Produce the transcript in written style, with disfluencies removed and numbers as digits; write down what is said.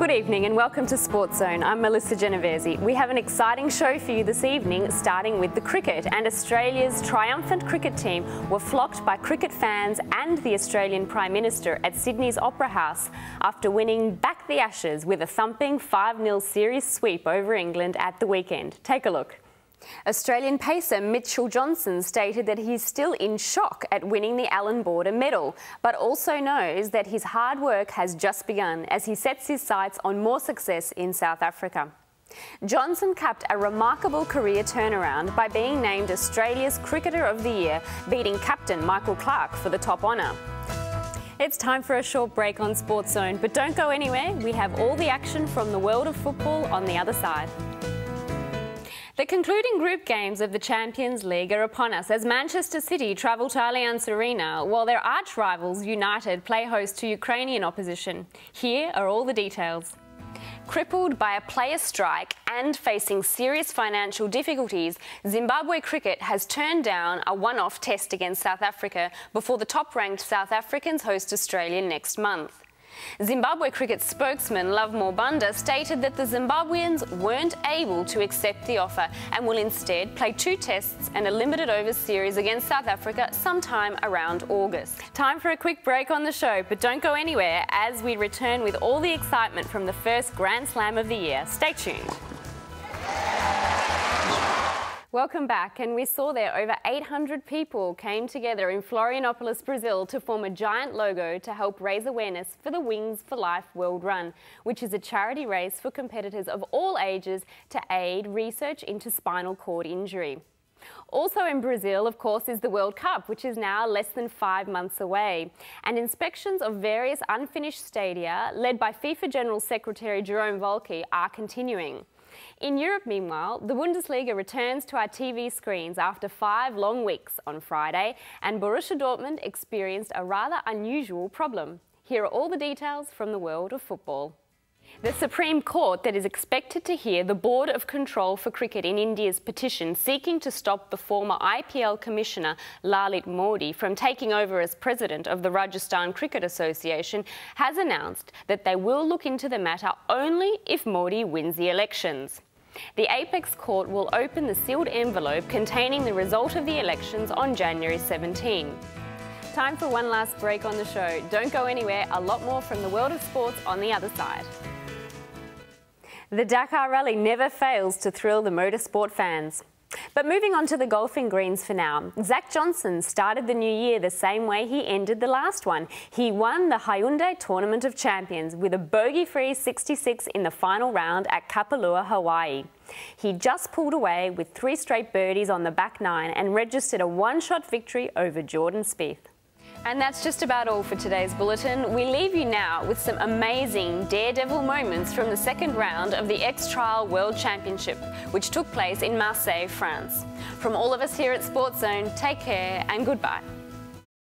Good evening and welcome to Sportszone. I'm Melissa Genovesi. We have an exciting show for you this evening, starting with the cricket, and Australia's triumphant cricket team were flocked by cricket fans and the Australian Prime Minister at Sydney's Opera House after winning back the Ashes with a thumping 5-0 series sweep over England at the weekend. Take a look. Australian pacer Mitchell Johnson stated that he's still in shock at winning the Allan Border Medal, but also knows that his hard work has just begun as he sets his sights on more success in South Africa. Johnson capped a remarkable career turnaround by being named Australia's Cricketer of the Year, beating captain Michael Clarke for the top honour. It's time for a short break on Sportszone, but don't go anywhere. We have all the action from the world of football on the other side. The concluding group games of the Champions League are upon us as Manchester City travel to Allianz Arena, while their arch-rivals United play host to Ukrainian opposition. Here are all the details. Crippled by a player strike and facing serious financial difficulties, Zimbabwe cricket has turned down a one-off test against South Africa before the top-ranked South Africans host Australia next month. Zimbabwe cricket spokesman Lovemore Banda stated that the Zimbabweans weren't able to accept the offer and will instead play 2 tests and a limited overs series against South Africa sometime around August. Time for a quick break on the show, but don't go anywhere as we return with all the excitement from the first Grand Slam of the year. Stay tuned. Welcome back, and we saw there over 800 people came together in Florianopolis, Brazil to form a giant logo to help raise awareness for the Wings for Life World Run, which is a charity race for competitors of all ages to aid research into spinal cord injury. Also in Brazil, of course, is the World Cup, which is now less than 5 months away, and inspections of various unfinished stadia, led by FIFA General Secretary Jerome Volke, are continuing. In Europe, meanwhile, the Bundesliga returns to our TV screens after 5 long weeks on Friday, and Borussia Dortmund experienced a rather unusual problem. Here are all the details from the world of football. The Supreme Court that is expected to hear the Board of Control for Cricket in India's petition seeking to stop the former IPL Commissioner Lalit Modi from taking over as president of the Rajasthan Cricket Association has announced that they will look into the matter only if Modi wins the elections. The Apex Court will open the sealed envelope containing the result of the elections on January 17. Time for one last break on the show. Don't go anywhere, a lot more from the world of sports on the other side. The Dakar Rally never fails to thrill the motorsport fans. But moving on to the golfing greens for now, Zach Johnson started the new year the same way he ended the last one. He won the Hyundai Tournament of Champions with a bogey-free 66 in the final round at Kapalua, Hawaii. He just pulled away with 3 straight birdies on the back 9 and registered a one-shot victory over Jordan Spieth. And that's just about all for today's bulletin. We leave you now with some amazing daredevil moments from the second round of the X-Trial World Championship, which took place in Marseille, France. From all of us here at Sportszone, take care and goodbye.